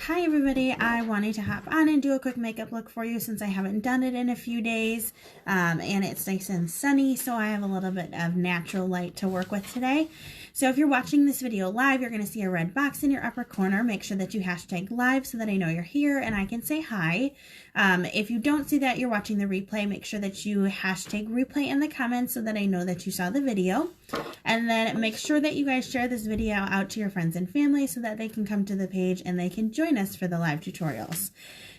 Hi everybody, I wanted to hop on and do a quick makeup look for you since I haven't done it in a few days, and it's nice and sunny, so I have a little bit of natural light to work with today. So if you're watching this video live, you're going to see a red box in your upper corner. Make sure that you hashtag live so that I know you're here and I can say hi. If you don't see that, you're watching the replay, make sure that you hashtag replay in the comments so that I know that you saw the video. And then make sure that you guys share this video out to your friends and family so that they can come to the page and they can join us for the live tutorials.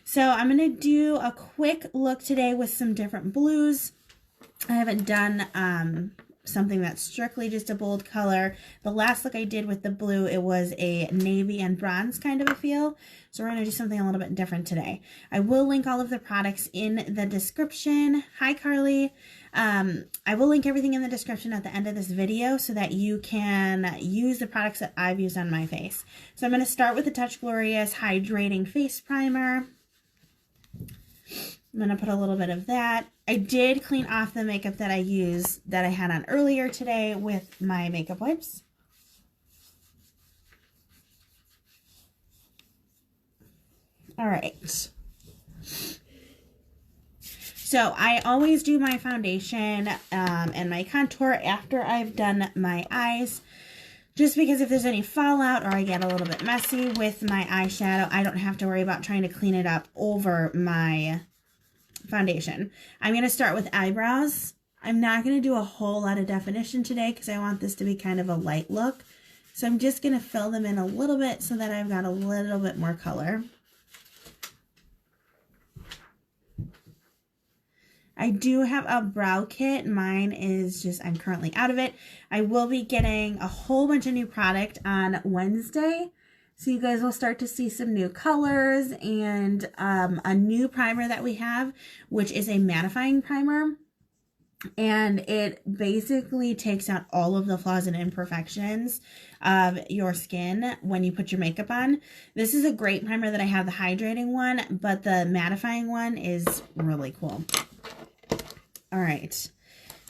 So I'm going to do a quick look today with some different blues. I haven't done something that's strictly just a bold color. The last look I did with the blue, it was a navy and bronze kind of a feel. So we're going to do something a little bit different today. I will link all of the products in the description. Hi, Carly. I will link everything in the description at the end of this video so that you can use the products that I've used on my face. So I'm going to start with the Touch Glorious Hydrating Face Primer. I'm going to put a little bit of that. I did clean off the makeup that I had on earlier today with my makeup wipes. All right. So I always do my foundation and my contour after I've done my eyes, just because if there's any fallout or I get a little bit messy with my eyeshadow, I don't have to worry about trying to clean it up over my foundation. I'm going to start with eyebrows. I'm not going to do a whole lot of definition today because I want this to be kind of a light look. So I'm just going to fill them in a little bit so that I've got a little bit more color. I do have a brow kit. Mine is just, I'm currently out of it. I will be getting a whole bunch of new product on Wednesday. So you guys will start to see some new colors and a new primer that we have, which is a mattifying primer. And it basically takes out all of the flaws and imperfections of your skin when you put your makeup on. This is a great primer that I have, the hydrating one, but the mattifying one is really cool. All right.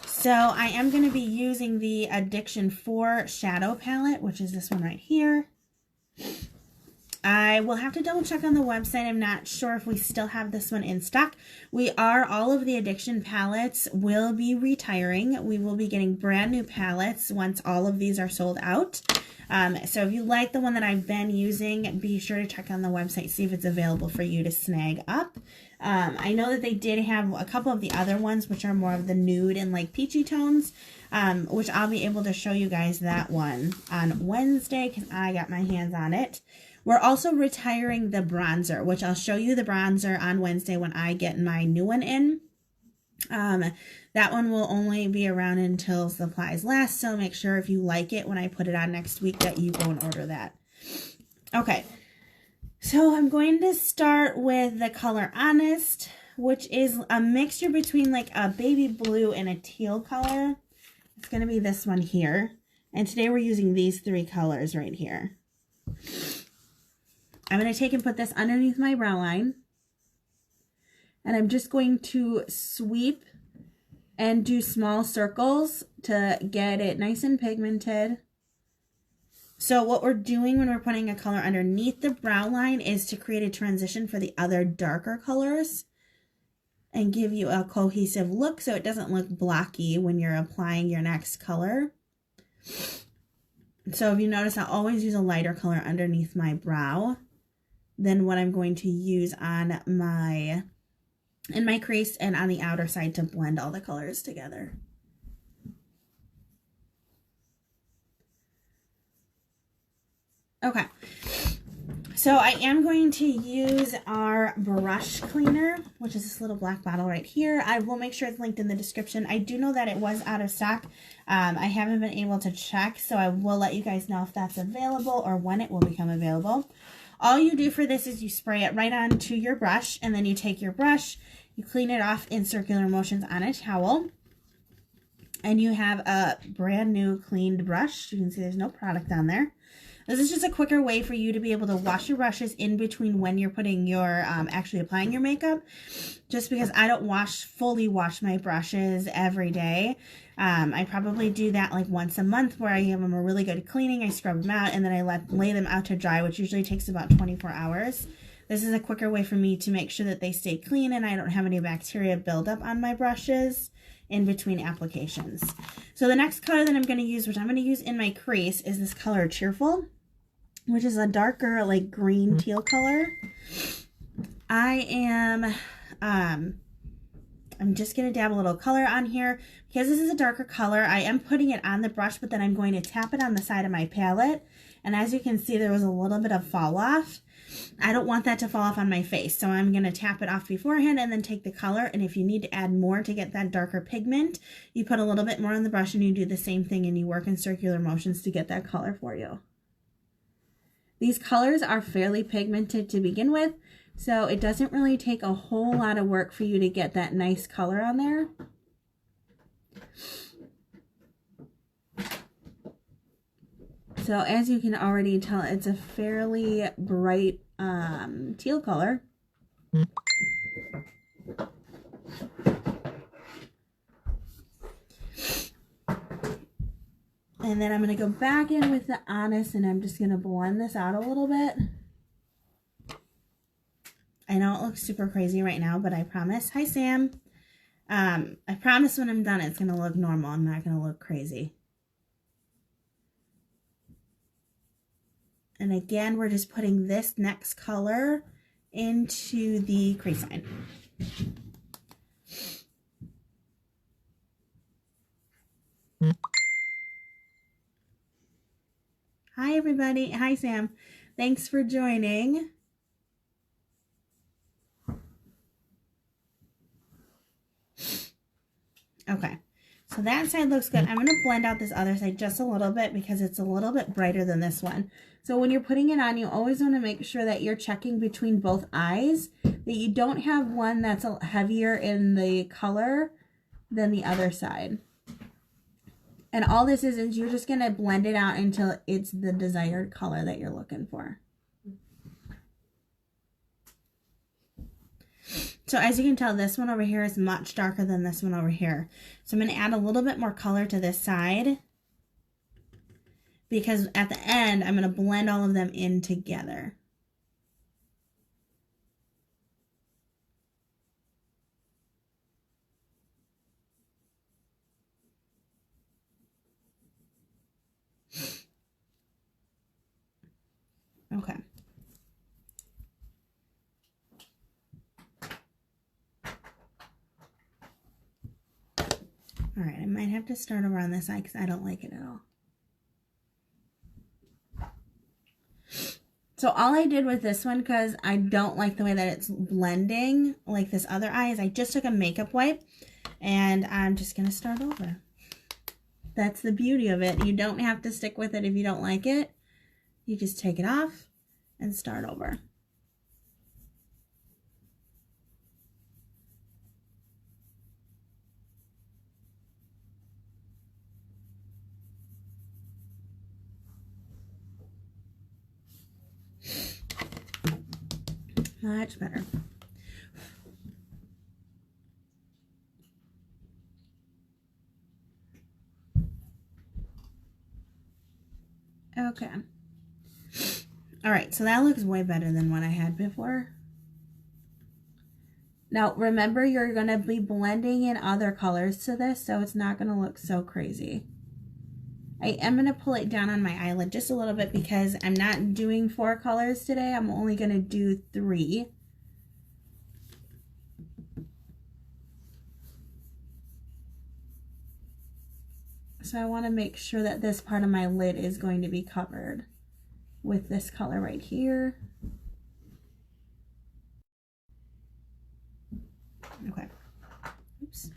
So I am going to be using the Addiction 4 Shadow Palette, which is this one right here. I will have to double check on the website. I'm not sure if we still have this one in stock. All of the Addiction palettes will be retiring. We will be getting brand new palettes once all of these are sold out. So if you like the one that I've been using, be sure to check on the website, see if it's available for you to snag up. I know that they did have a couple of the other ones, which are more of the nude and like peachy tones, which I'll be able to show you guys that one on Wednesday because I got my hands on it. We're also retiring the bronzer, which I'll show you the bronzer on Wednesday when I get my new one in. That one will only be around until supplies last, so make sure if you like it when I put it on next week that you go and order that. Okay, so I'm going to start with the color Honest, which is a mixture between like a baby blue and a teal color. It's going to be this one here, and today we're using these three colors right here. I'm going to take and put this underneath my brow line. And I'm just going to sweep and do small circles to get it nice and pigmented. So what we're doing when we're putting a color underneath the brow line is to create a transition for the other darker colors and give you a cohesive look so it doesn't look blocky when you're applying your next color. So if you notice, I always use a lighter color underneath my brow than what I'm going to use on in my crease and on the outer side to blend all the colors together. Okay, so I am going to use our brush cleaner, which is this little black bottle right here. I will make sure it's linked in the description. I do know that it was out of stock. I haven't been able to check, so I will let you guys know if that's available or when it will become available. All you do for this is you spray it right onto your brush, and then you take your brush, you clean it off in circular motions on a towel, and you have a brand new cleaned brush. You can see there's no product on there. This is just a quicker way for you to be able to wash your brushes in between when you're putting your, actually applying your makeup. Just because I don't fully wash my brushes every day. I probably do that like once a month where I give them a really good cleaning. I scrub them out and then I lay them out to dry, which usually takes about 24 hours. This is a quicker way for me to make sure that they stay clean and I don't have any bacteria build up on my brushes in between applications. So the next color that I'm going to use, which I'm going to use in my crease, is this color Cheerful, which is a darker like green teal color. I'm just going to dab a little color on here. Because this is a darker color, I am putting it on the brush, but then I'm going to tap it on the side of my palette. And as you can see, there was a little bit of fall off. I don't want that to fall off on my face, so I'm going to tap it off beforehand and then take the color. And if you need to add more to get that darker pigment, you put a little bit more on the brush and you do the same thing and you work in circular motions to get that color for you. These colors are fairly pigmented to begin with, so it doesn't really take a whole lot of work for you to get that nice color on there. So as you can already tell, it's a fairly bright teal color. And then I'm going to go back in with the Honest and I'm just going to blend this out a little bit. I know it looks super crazy right now, but I promise. Hi, Sam. I promise when I'm done, it's going to look normal. I'm not going to look crazy. And again, we're just putting this next color into the crease line. Hi, everybody. Hi, Sam. Thanks for joining. Okay, so that side looks good. I'm going to blend out this other side just a little bit because it's a little bit brighter than this one. So when you're putting it on, you always want to make sure that you're checking between both eyes, that you don't have one that's heavier in the color than the other side. And all this is you're just going to blend it out until it's the desired color that you're looking for. So as you can tell, this one over here is much darker than this one over here. So I'm going to add a little bit more color to this side, because at the end, I'm going to blend all of them in together. Okay. All right, I might have to start over on this side because I don't like it at all. So all I did with this one, because I don't like the way that it's blending like this other eye, is I just took a makeup wipe and I'm just going to start over. That's the beauty of it. You don't have to stick with it if you don't like it. You just take it off and start over. Much better. Okay. All right, so that looks way better than what I had before. Now, remember, you're going to be blending in other colors to this, so it's not going to look so crazy. I am going to pull it down on my eyelid just a little bit because I'm not doing 4 colors today. I'm only going to do 3. So I want to make sure that this part of my lid is going to be covered with this color right here. Okay. Oops.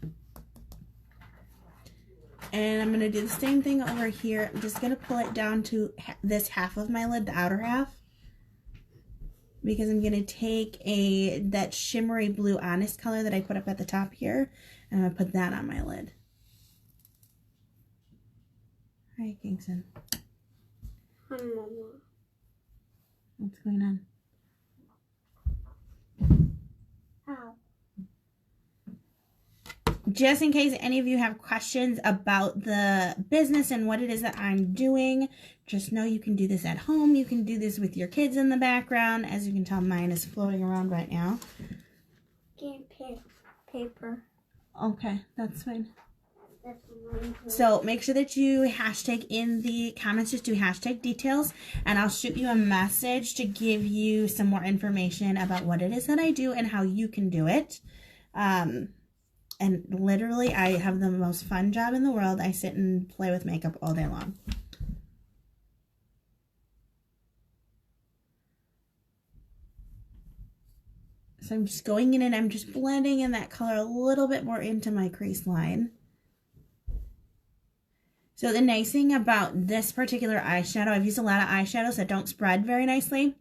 And I'm going to do the same thing over here. I'm just going to pull it down to this half of my lid, the outer half, because I'm going to take that shimmery blue Honest color that I put up at the top here, and I'm going to put that on my lid. Hi, Kingston. Hi, Mama. What's going on? How? Just in case any of you have questions about the business and what it is that I'm doing, just know you can do this at home. You can do this with your kids in the background. As you can tell, mine is floating around right now. Paper. Okay, that's fine. So make sure that you hashtag in the comments, just do hashtag details, and I'll shoot you a message to give you some more information about what it is that I do and how you can do it. And literally, I have the most fun job in the world. I sit and play with makeup all day long. So I'm just going in and I'm just blending in that color a little bit more into my crease line. So the nice thing about this particular eyeshadow, I've used a lot of eyeshadows that don't spread very nicely.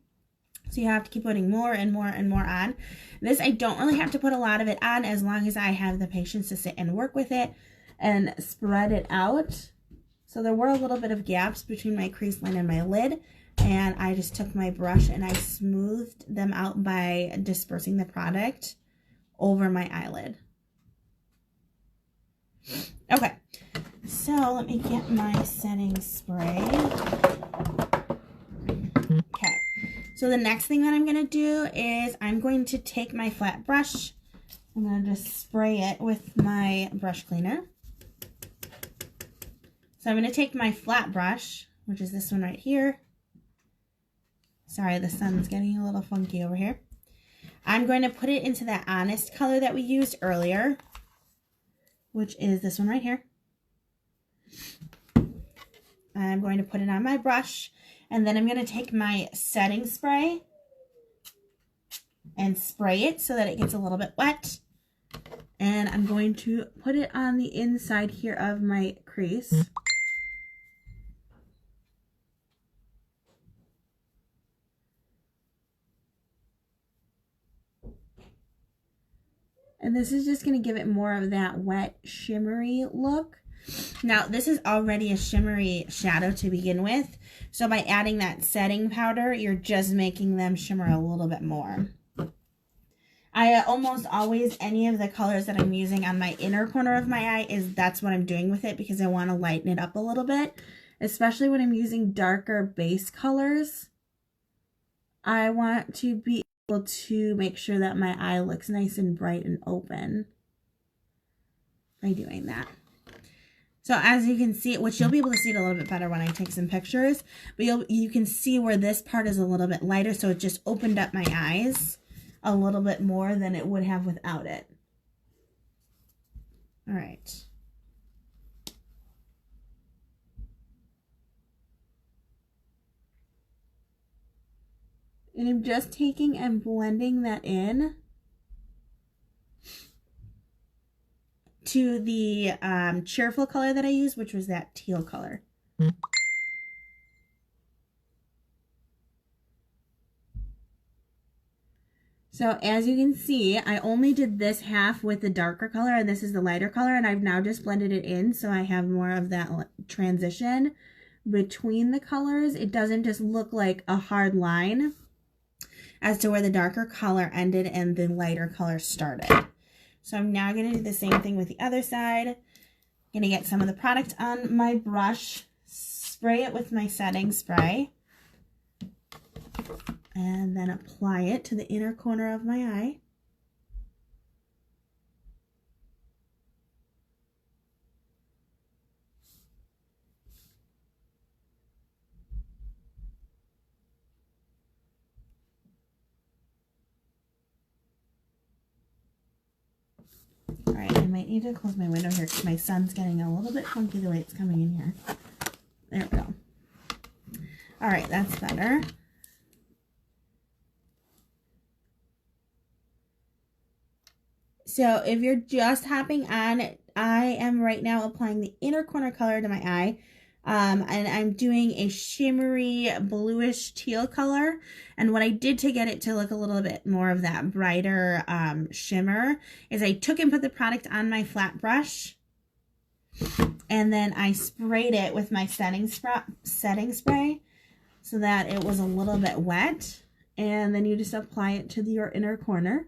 So you have to keep putting more and more and more on. This, I don't really have to put a lot of it on as long as I have the patience to sit and work with it and spread it out. So there were a little bit of gaps between my crease line and my lid. And I just took my brush and I smoothed them out by dispersing the product over my eyelid. Okay. So let me get my setting spray. Okay. So the next thing that I'm going to do is I'm going to take my flat brush. I'm going to just spray it with my brush cleaner. So I'm going to take my flat brush, which is this one right here. Sorry, the sun's getting a little funky over here. I'm going to put it into that Honest color that we used earlier, which is this one right here. I'm going to put it on my brush, and then I'm going to take my setting spray and spray it so that it gets a little bit wet. And I'm going to put it on the inside here of my crease. And this is just going to give it more of that wet, shimmery look. Now, this is already a shimmery shadow to begin with. So by adding that setting powder, you're just making them shimmer a little bit more. I almost always, any of the colors that I'm using on my inner corner of my eye, that's what I'm doing with it because I want to lighten it up a little bit. Especially when I'm using darker base colors. I want to be able to make sure that my eye looks nice and bright and open by doing that. So as you can see, which you'll be able to see it a little bit better when I take some pictures, but you can see where this part is a little bit lighter, so it just opened up my eyes a little bit more than it would have without it. All right. And I'm just taking and blending that in to the cheerful color that I used, which was that teal color. So as you can see, I only did this half with the darker color, and this is the lighter color, and I've now just blended it in so I have more of that transition between the colors. It doesn't just look like a hard line as to where the darker color ended and the lighter color started. So I'm now going to do the same thing with the other side. I'm going to get some of the product on my brush, spray it with my setting spray, and then apply it to the inner corner of my eye. All right, I might need to close my window here because my sun's getting a little bit funky the way it's coming in here. There we go. All right, that's better. So if you're just hopping on, I am right now applying the inner corner color to my eye. And I'm doing a shimmery bluish teal color. And what I did to get it to look a little bit more of that brighter shimmer is I took and put the product on my flat brush. And then I sprayed it with my setting spray. so that it was a little bit wet. And then you just apply it to your inner corner.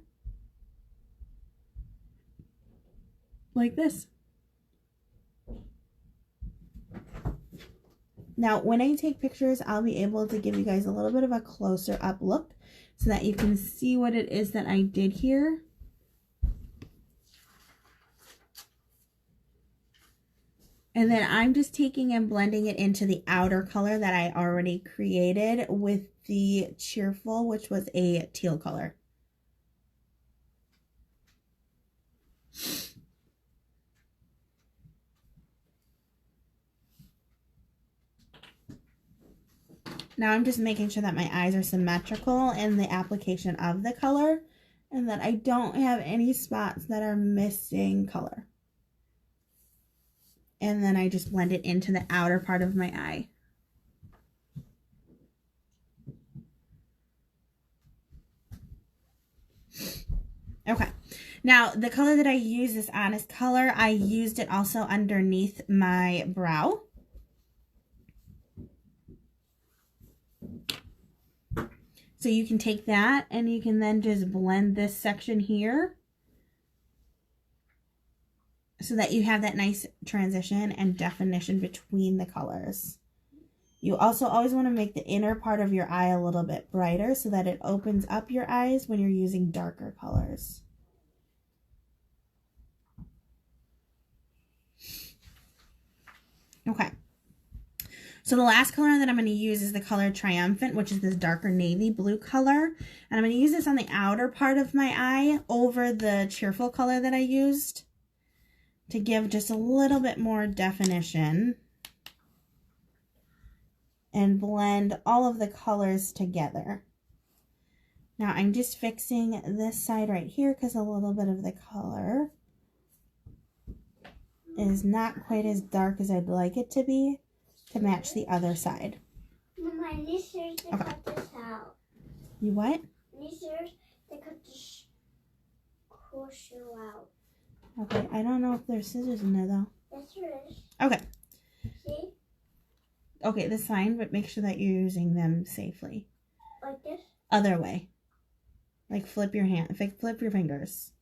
Like this. Now, when I take pictures, I'll be able to give you guys a little bit of a closer up look so that you can see what it is that I did here. And then I'm just taking and blending it into the outer color that I already created with the Cheerful, which was a teal color. Now I'm just making sure that my eyes are symmetrical in the application of the color and that I don't have any spots that are missing color. And then I just blend it into the outer part of my eye. Okay, now the color that I use, this Honest color, I used it also underneath my brow. So you can take that and you can then just blend this section here so that you have that nice transition and definition between the colors. You also always want to make the inner part of your eye a little bit brighter so that it opens up your eyes when you're using darker colors. Okay. So the last color that I'm going to use is the color Triumphant, which is this darker navy blue color. And I'm going to use this on the outer part of my eye over the Cheerful color that I used to give just a little bit more definition and blend all of the colors together. Now I'm just fixing this side right here because a little bit of the color is not quite as dark as I'd like it to be, to match the other side. Mom, I need scissors to cut this out. You what? I need scissors to cut this horseshoe out. Okay, I don't know if there's scissors in there though. Yes, there is. Okay. See? Okay, that's fine, but make sure that you're using them safely. Like this? Other way. Like flip your hand, flip your fingers.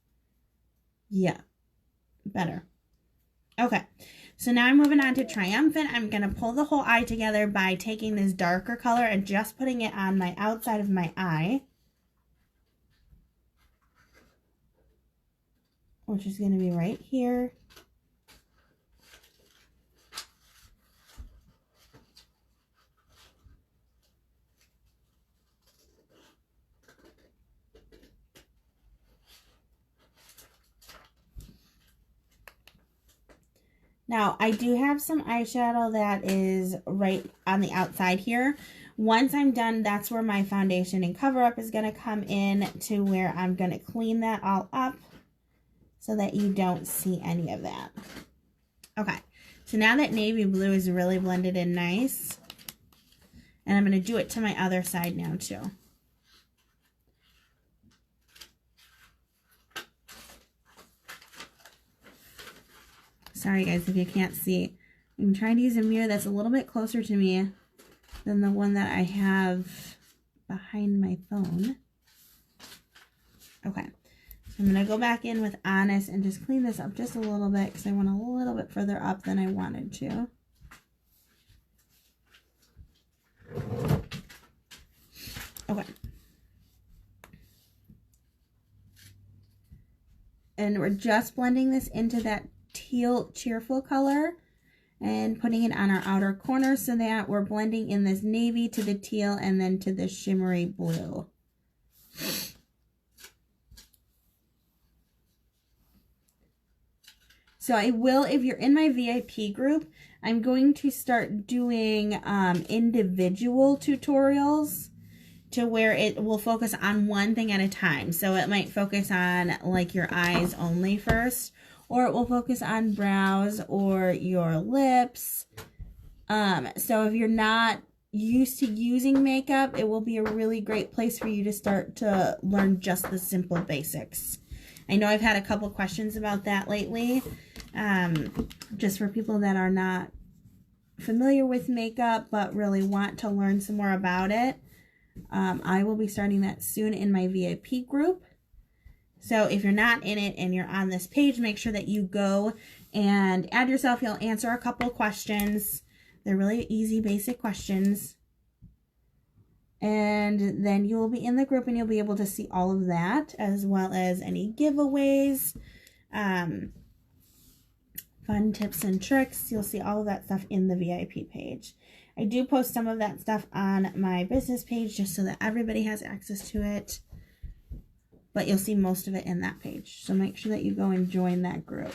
Yeah, better. Okay, so now I'm moving on to Triumphant. I'm going to pull the whole eye together by taking this darker color and just putting it on my outside of my eye, which is going to be right here. Now, I do have some eyeshadow that is right on the outside here. Once I'm done, that's where my foundation and cover up is going to come in, to where I'm going to clean that all up so that you don't see any of that. Okay, so now that navy blue is really blended in nice, and I'm going to do it to my other side now too. Sorry guys if you can't see. I'm trying to use a mirror that's a little bit closer to me than the one that I have behind my phone. Okay, so I'm going to go back in with Honest and just clean this up just a little bit because I went a little bit further up than I wanted to. Okay. And we're just blending this into that teal Cheerful color and putting it on our outer corner so that we're blending in this navy to the teal and then to the shimmery blue. So I will, if you're in my VIP group, I'm going to start doing individual tutorials to where it will focus on one thing at a time. So it might focus on like your eyes only first, or it will focus on brows or your lips. So if you're not used to using makeup, it will be a really great place for you to start to learn just the simple basics. I know I've had a couple questions about that lately, just for people that are not familiar with makeup but really want to learn some more about it, I will be starting that soon in my VIP group. So if you're not in it and you're on this page, make sure that you go and add yourself. You'll answer a couple questions. They're really easy, basic questions. And then you will be in the group and you'll be able to see all of that, as well as any giveaways, fun tips and tricks. You'll see all of that stuff in the VIP page. I do post some of that stuff on my business page just so that everybody has access to it. But you'll see most of it in that page. So make sure that you go and join that group.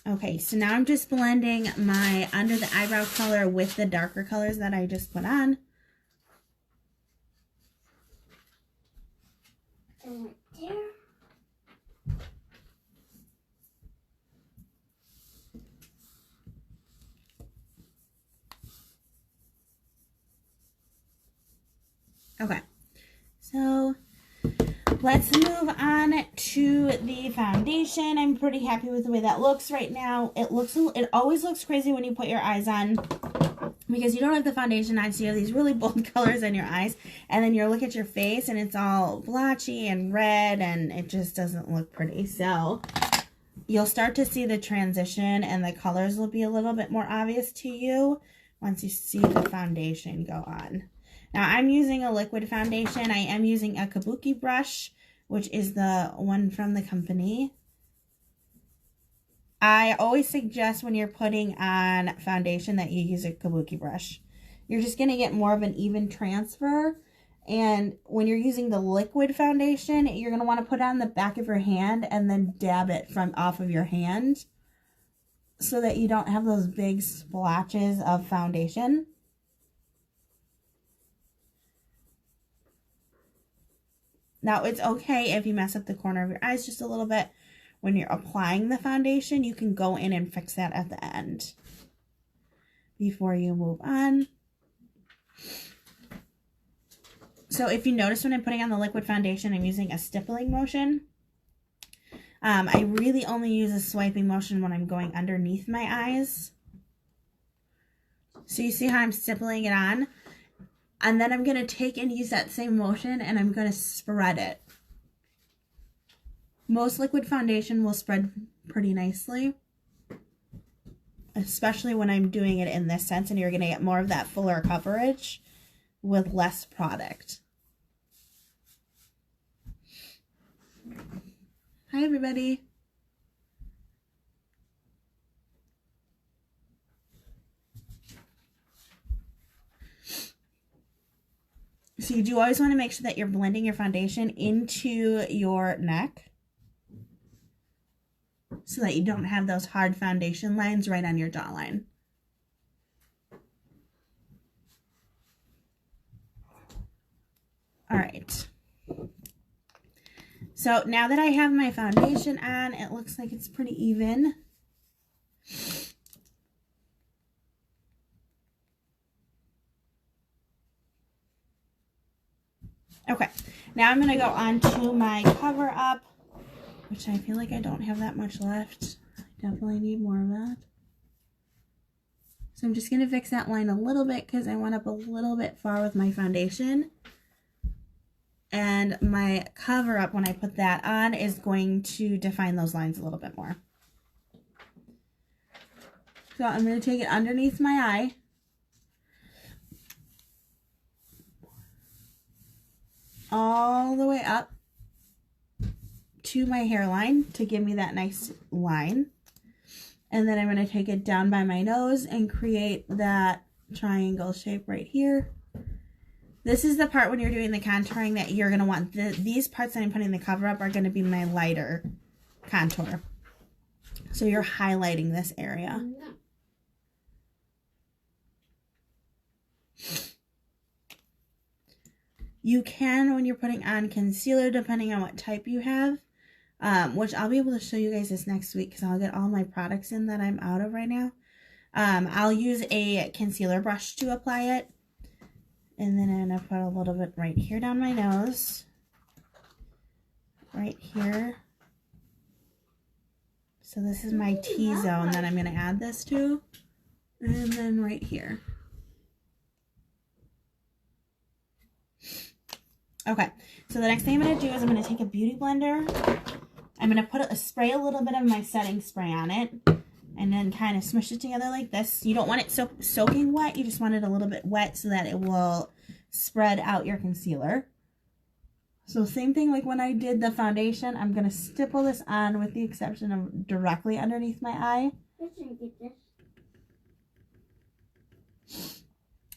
Okay, so now I'm just blending my under the eyebrow color with the darker colors that I just put on. And right there. Okay, so let's move on to the foundation. I'm pretty happy with the way that looks right now. It always looks crazy when you put your eyes on because you don't have the foundation on, so you have these really bold colors in your eyes, and then you look at your face and it's all blotchy and red and it just doesn't look pretty. So you'll start to see the transition and the colors will be a little bit more obvious to you once you see the foundation go on. Now I'm using a liquid foundation. I am using a kabuki brush, which is the one from the company. I always suggest when you're putting on foundation that you use a kabuki brush. You're just going to get more of an even transfer. And when you're using the liquid foundation, you're going to want to put it on the back of your hand and then dab it from off of your hand so that you don't have those big splotches of foundation. Now, it's okay if you mess up the corner of your eyes just a little bit. When you're applying the foundation, you can go in and fix that at the end before you move on. So if you notice when I'm putting on the liquid foundation, I'm using a stippling motion. I really only use a swiping motion when I'm going underneath my eyes. So you see how I'm stippling it on? And then I'm going to take and use that same motion and I'm going to spread it. Most liquid foundation will spread pretty nicely, especially when I'm doing it in this sense, and you're going to get more of that fuller coverage with less product. Hi, everybody. So you do always want to make sure that you're blending your foundation into your neck so that you don't have those hard foundation lines right on your jawline. All right. So now that I have my foundation on, it looks like it's pretty even. Okay, now I'm going to go on to my cover up, which I feel like I don't have that much left. I definitely need more of that. So I'm just going to fix that line a little bit because I went up a little bit far with my foundation. And my cover up, when I put that on, is going to define those lines a little bit more. So I'm going to take it underneath my eye. All the way up to my hairline to give me that nice line. And then I'm going to take it down by my nose and create that triangle shape right here. This is the part when you're doing the contouring that you're going to want. These parts that I'm putting the cover up are going to be my lighter contour. So you're highlighting this area. You can, when you're putting on concealer, depending on what type you have, which I'll be able to show you guys this next week because I'll get all my products in that I'm out of right now. I'll use a concealer brush to apply it. And then I'm going to put a little bit right here down my nose. Right here. So this is my T-zone that I'm going to add this to. And then right here. Okay, so the next thing I'm going to do is I'm going to take a beauty blender. I'm going to spray a little bit of my setting spray on it. And then kind of smush it together like this. You don't want it soaking wet. You just want it a little bit wet so that it will spread out your concealer. So same thing like when I did the foundation. I'm going to stipple this on with the exception of directly underneath my eye.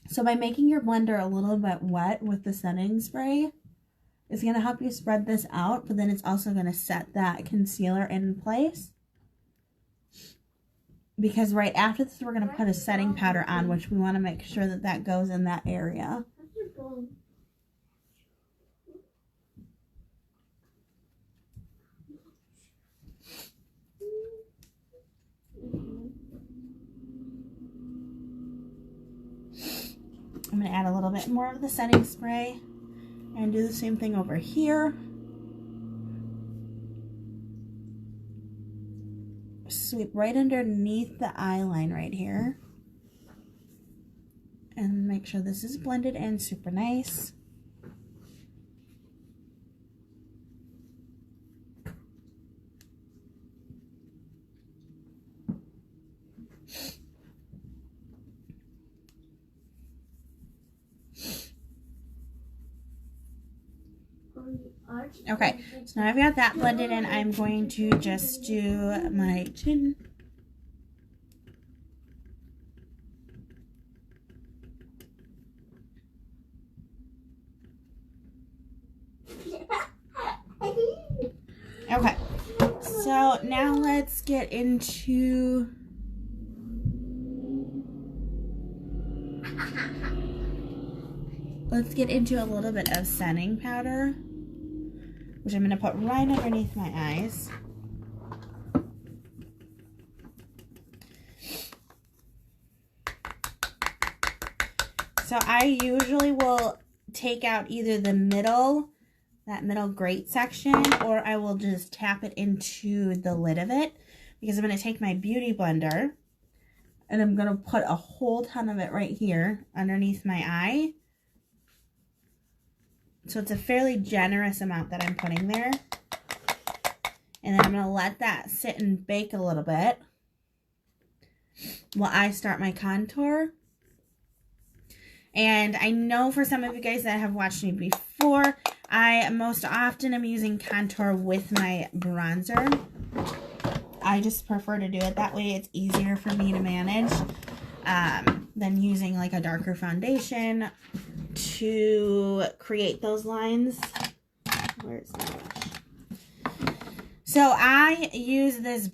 So by making your blender a little bit wet with the setting spray, it's going to help you spread this out. But then it's also going to set that concealer in place. Because right after this, we're going to put a setting powder on, which we want to make sure that that goes in that area. I'm going to add a little bit more of the setting spray and do the same thing over here. Sweep right underneath the eye line right here. And make sure this is blended in super nice. Okay, so now I've got that blended in. I'm going to just do my chin. Okay, so now let's get into a little bit of setting powder, which I'm going to put right underneath my eyes. So I usually will take out either the middle, that middle grate section, or I will just tap it into the lid of it, because I'm going to take my beauty blender and I'm going to put a whole ton of it right here underneath my eye. So it's a fairly generous amount that I'm putting there. And then I'm going to let that sit and bake a little bit while I start my contour. And I know for some of you guys that have watched me before, I most often am using contour with my bronzer. I just prefer to do it that way. It's easier for me to manage than using like a darker foundation to create those lines. Where's my brush? So I use this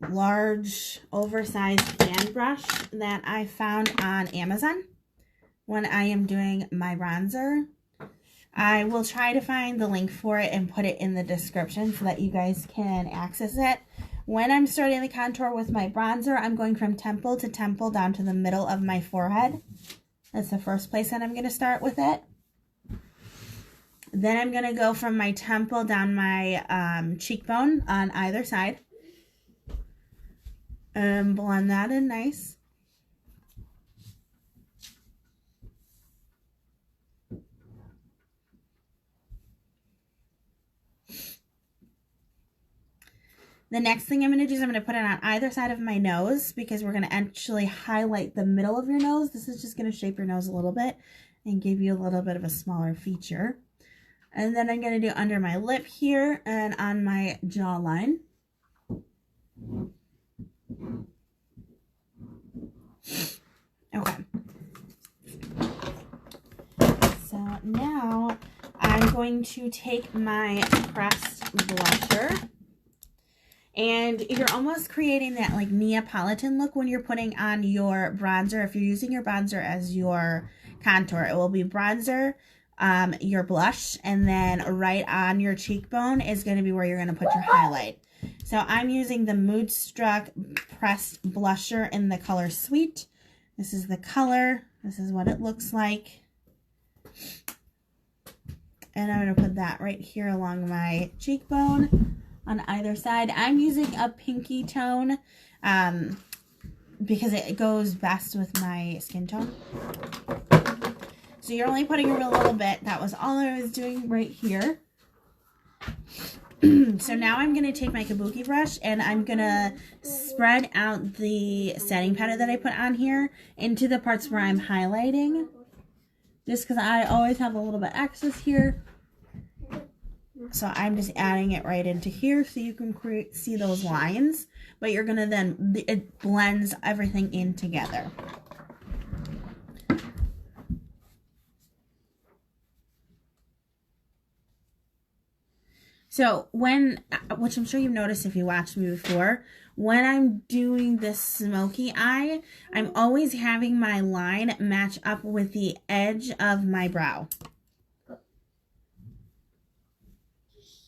large oversized fan brush that I found on Amazon when I am doing my bronzer. I will try to find the link for it and put it in the description so that you guys can access it. When I'm starting the contour with my bronzer, I'm going from temple to temple down to the middle of my forehead. That's the first place that I'm going to start with it. Then I'm going to go from my temple down my cheekbone on either side. And blend that in nice. The next thing I'm going to do is I'm going to put it on either side of my nose, because we're going to actually highlight the middle of your nose. This is just going to shape your nose a little bit and give you a little bit of a smaller feature. And then I'm going to do under my lip here and on my jawline. Okay. So now I'm going to take my pressed blusher. And you're almost creating that like Neapolitan look when you're putting on your bronzer. If you're using your bronzer as your contour, it will be bronzer, your blush, and then right on your cheekbone is going to be where you're going to put your highlight. So I'm using the Moodstruck pressed blusher in the color Sweet. This is the color. This is what it looks like. And I'm going to put that right here along my cheekbone. on either side. I'm using a pinky tone because it goes best with my skin tone. So you're only putting a real little bit. That was all I was doing right here. So now I'm going to take my kabuki brush and I'm going to spread out the setting powder that I put on here into the parts where I'm highlighting. Just because I always have a little bit excess here. So I'm just adding it right into here so you can see those lines. But you're going to then, it blends everything in together. So which I'm sure you've noticed if you watched me before, when I'm doing this smoky eye, I'm always having my line match up with the edge of my brow.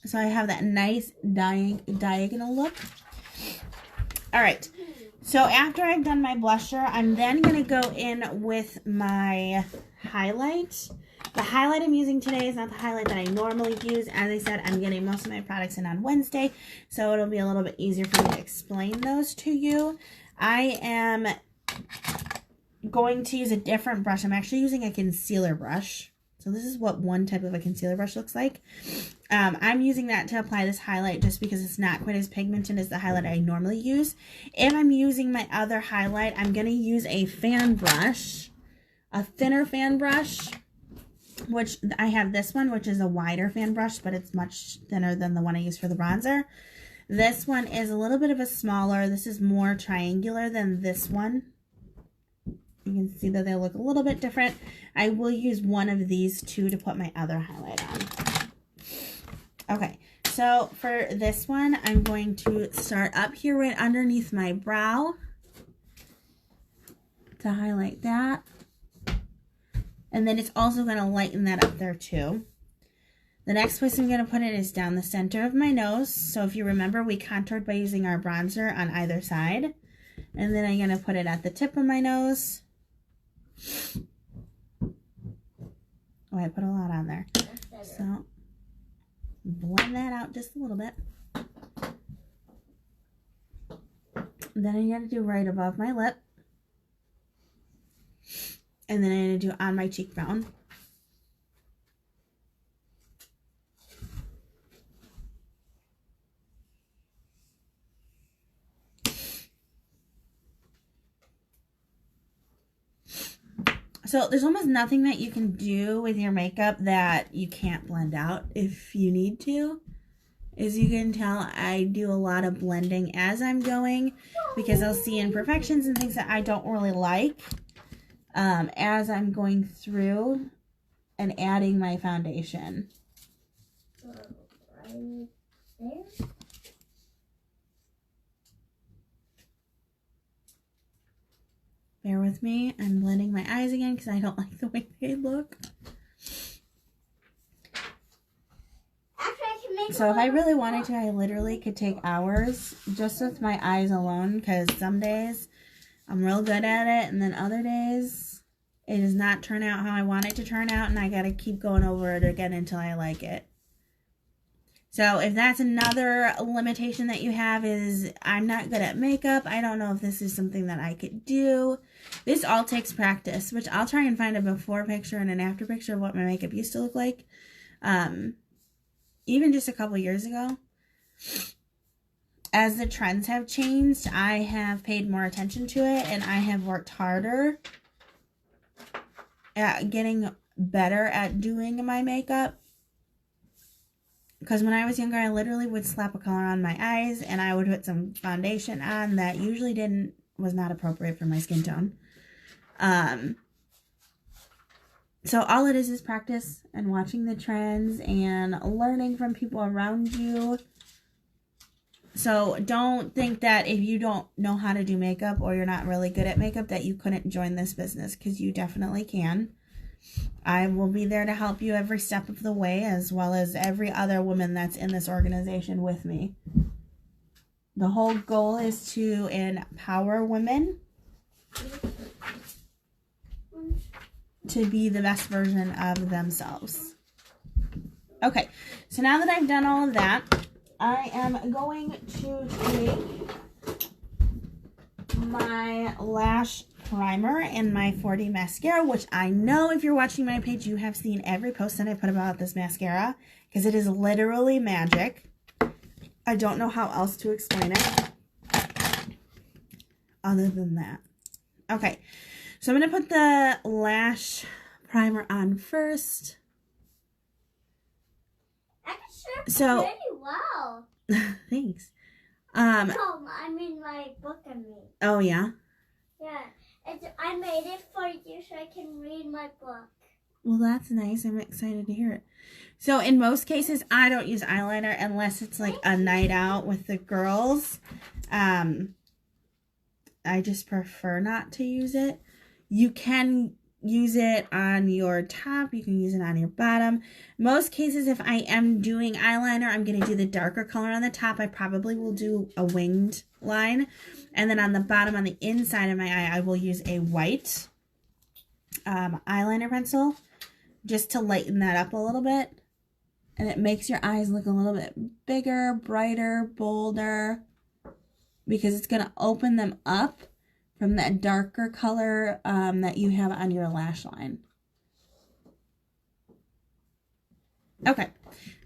So I have that nice diagonal look. All right. So after I've done my blusher, I'm then going to go in with my highlight. The highlight I'm using today is not the highlight that I normally use. As I said, I'm getting most of my products in on Wednesday, so it'll be a little bit easier for me to explain those to you. I am going to use a different brush. I'm actually using a concealer brush. So this is what one type of a concealer brush looks like. I'm using that to apply this highlight just because it's not quite as pigmented as the highlight I normally use. If I'm using my other highlight, I'm going to use a fan brush, a thinner fan brush, which I have this one, which is a wider fan brush, but it's much thinner than the one I use for the bronzer. This one is a little bit of a smaller. This is more triangular than this one. You can see that they look a little bit different. I will use one of these two to put my other highlight on. Okay, so for this one, I'm going to start up here right underneath my brow to highlight that. And then it's also going to lighten that up there too. The next place I'm going to put it is down the center of my nose. So if you remember, we contoured by using our bronzer on either side. And then I'm going to put it at the tip of my nose. Oh, I put a lot on there. So blend that out just a little bit. Then I'm going to do right above my lip. And then I'm going to do on my cheekbone. So there's almost nothing that you can do with your makeup that you can't blend out if you need to. As you can tell, I do a lot of blending as I'm going because I'll see imperfections and things that I don't really like as I'm going through and adding my foundation. Right there. Bear with me. I'm blending my eyes again because I don't like the way they look. So if I really wanted to, I literally could take hours just with my eyes alone, because some days I'm real good at it and then other days it does not turn out how I want it to turn out and I gotta keep going over it again until I like it. So if that's another limitation that you have, is I'm not good at makeup, I don't know if this is something that I could do. This all takes practice, which I'll try and find a before picture and an after picture of what my makeup used to look like. Even just a couple years ago. As the trends have changed, I have paid more attention to it and I have worked harder at getting better at doing my makeup. Because when I was younger, I literally would slap a color on my eyes and I would put some foundation on that usually was not appropriate for my skin tone. So all it is practice and watching the trends and learning from people around you. So don't think that if you don't know how to do makeup or you're not really good at makeup that you couldn't join this business, because you definitely can. I will be there to help you every step of the way, as well as every other woman that's in this organization with me. The whole goal is to empower women to be the best version of themselves. Okay, so now that I've done all of that, I am going to take my lash primer and my 4D mascara, which I know if you're watching my page, you have seen every post that I put about this mascara because it is literally magic. I don't know how else to explain it other than that. Okay, so I'm going to put the lash primer on first. I can show pretty well. Thanks. No, I mean my book I made. Oh, yeah? Yeah, I made it for you so I can read my book. Well, that's nice. I'm excited to hear it. So, in most cases, I don't use eyeliner unless it's like a night out with the girls. I just prefer not to use it. You can use it on your top. You can use it on your bottom. Most cases, if I am doing eyeliner, I'm going to do the darker color on the top. I probably will do a winged line. And then on the bottom, on the inside of my eye, I will use a white eyeliner pencil just to lighten that up a little bit. And it makes your eyes look a little bit bigger, brighter, bolder, because it's going to open them up from that darker color that you have on your lash line. Okay,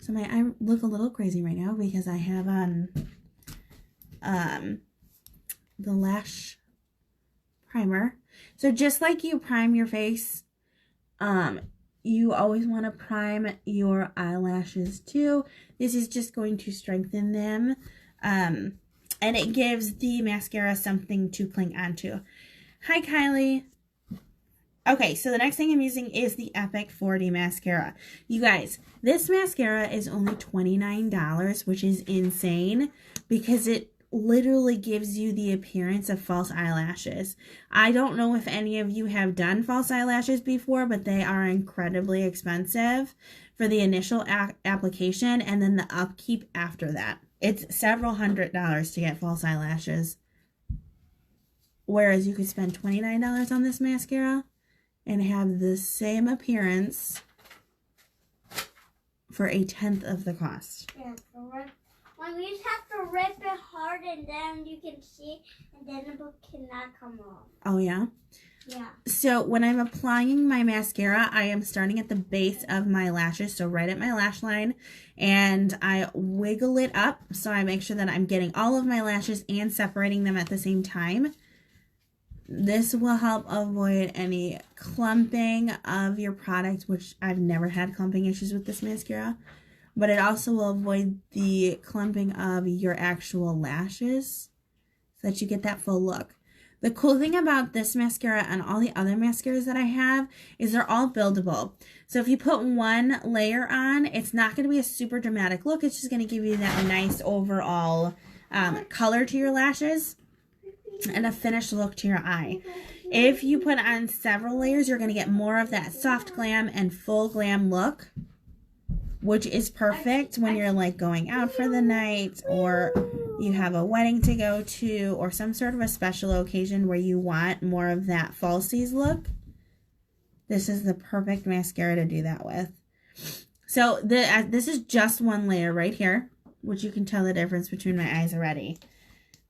so my eye look a little crazy right now because I have on the lash primer. So just like you prime your face, you always want to prime your eyelashes too. This is just going to strengthen them. And it gives the mascara something to cling onto. Hi, Kylie. Okay, so the next thing I'm using is the Epic 4D mascara. You guys, this mascara is only $29, which is insane because it literally gives you the appearance of false eyelashes. I don't know if any of you have done false eyelashes before, but they are incredibly expensive for the initial application and then the upkeep after that. It's several $100s to get false eyelashes. Whereas you could spend $29 on this mascara and have the same appearance for 1/10 of the cost. Yeah, Mom, you just have to rip it hard and then you can see, and then the book cannot come off. Oh, yeah? Yeah. So when I'm applying my mascara, I am starting at the base of my lashes, so right at my lash line, and I wiggle it up so I make sure that I'm getting all of my lashes and separating them at the same time. This will help avoid any clumping of your product, which I've never had clumping issues with this mascara, but it also will avoid the clumping of your actual lashes so that you get that full look. The cool thing about this mascara and all the other mascaras that I have is they're all buildable. So if you put one layer on, it's not going to be a super dramatic look. It's just going to give you that nice overall color to your lashes and a finished look to your eye. If you put on several layers, you're going to get more of that soft glam and full glam look, which is perfect when you're like going out for the night or you have a wedding to go to or some sort of a special occasion where you want more of that falsies look. This is the perfect mascara to do that with. So this is just one layer right here, which you can tell the difference between my eyes already.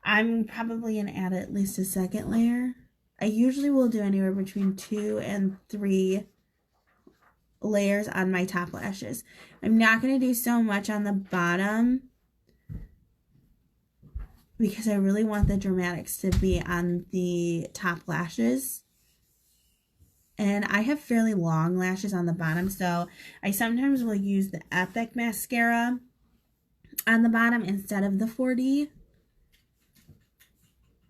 I'm probably going to add at least a second layer. I usually will do anywhere between 2 and 3 layers on my top lashes. I'm not going to do so much on the bottom because I really want the dramatics to be on the top lashes. And I have fairly long lashes on the bottom, so I sometimes will use the Epic mascara on the bottom instead of the 4D.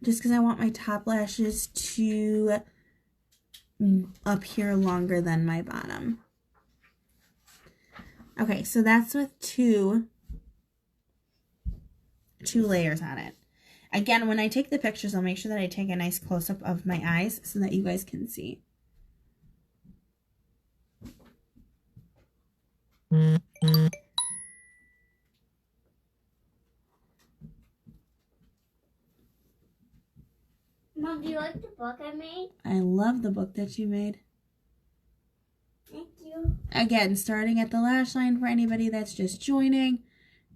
Just because I want my top lashes to appear longer than my bottom. Okay, so that's with two layers on it. Again, when I take the pictures, I'll make sure that I take a nice close-up of my eyes so that you guys can see. Mom, do you like the book I made? I love the book that you made. Thank you. Again, starting at the lash line for anybody that's just joining,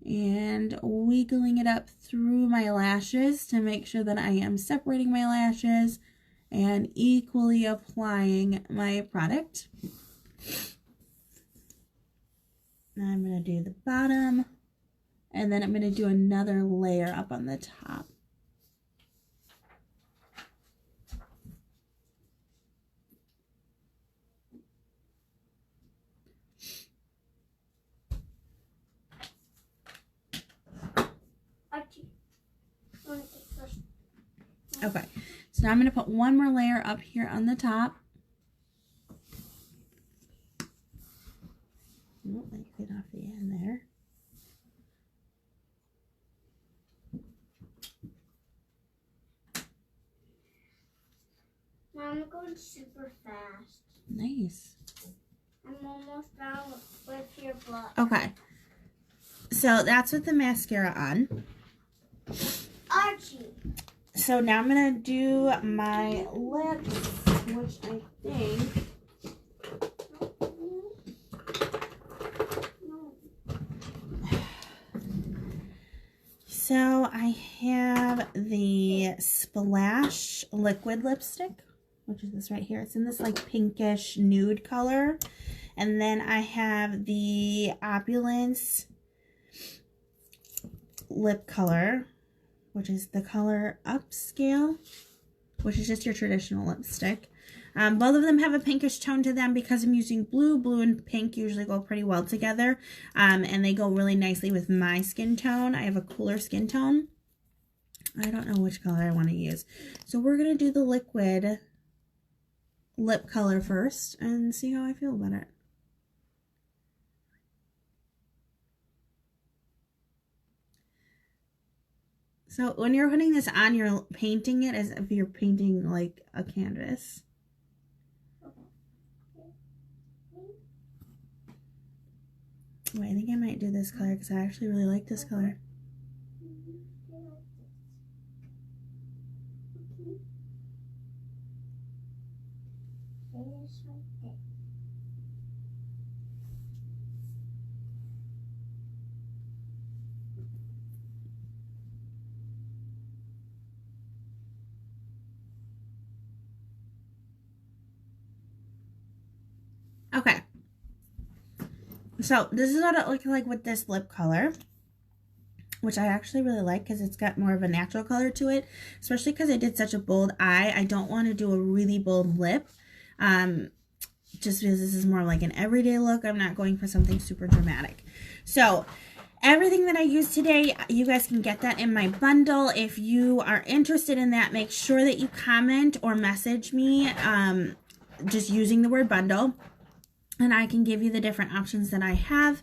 and wiggling it up through my lashes to make sure that I am separating my lashes and equally applying my product. Now I'm going to do the bottom, and then I'm going to do another layer up on the top. Okay, so now I'm going to put one more layer up here on the top. Oh, let me get off the end there. I'm going super fast. Nice. I'm almost done with your blood. Okay, so that's with the mascara on. Archie. So now I'm going to do my lips, which I think... So I have the Splash liquid lipstick, which is this right here. It's in this like pinkish nude color. And then I have the Opulence lip color, which is the color Upscale, which is just your traditional lipstick. Both of them have a pinkish tone to them because I'm using blue. Blue and pink usually go pretty well together, and they go really nicely with my skin tone. I have a cooler skin tone. I don't know which color I want to use. So we're going to do the liquid lip color first and see how I feel about it. So when you're putting this on, you're painting it as if you're painting like a canvas. Wait, I think I might do this color because I actually really like this color. Okay. So this is what it looks like with this lip color, which I actually really like because it's got more of a natural color to it, especially because I did such a bold eye. I don't want to do a really bold lip, just because this is more like an everyday look. I'm not going for something super dramatic. So everything that I used today, you guys can get that in my bundle. If you are interested in that, make sure that you comment or message me just using the word bundle. And I can give you the different options that I have.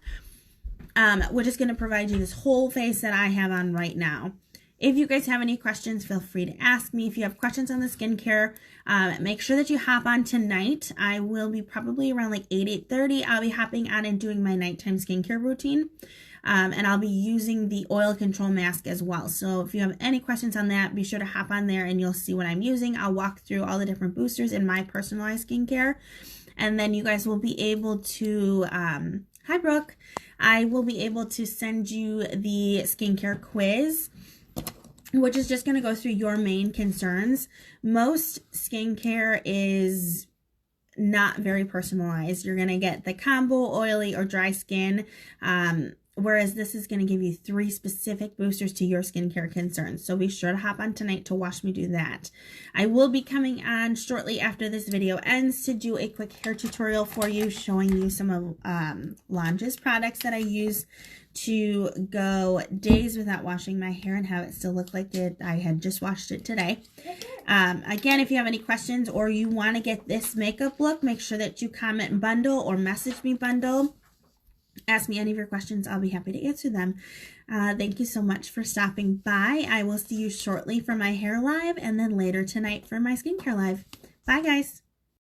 We're just going to provide you this whole face that I have on right now. If you guys have any questions, feel free to ask me. If you have questions on the skincare, make sure that you hop on tonight. I will be probably around like 8:30. I'll be hopping on and doing my nighttime skincare routine. And I'll be using the oil control mask as well. So if you have any questions on that, be sure to hop on there and you'll see what I'm using. I'll walk through all the different boosters in my personalized skincare. And then you guys will be able to, hi Brooke, I will be able to send you the skincare quiz, which is just going to go through your main concerns. Most skincare is not very personalized. You're going to get the combo, oily or dry skin, whereas this is going to give you 3 specific boosters to your skincare concerns. So be sure to hop on tonight to watch me do that. I will be coming on shortly after this video ends to do a quick hair tutorial for you, showing you some of Lange's products that I use to go days without washing my hair and have it still look like I had just washed it today. Again, if you have any questions or you want to get this makeup look, make sure that you comment bundle or message me bundle. Ask me any of your questions. I'll be happy to answer them. Thank you so much for stopping by. I will see you shortly for my hair live and then later tonight for my skincare live. Bye, guys.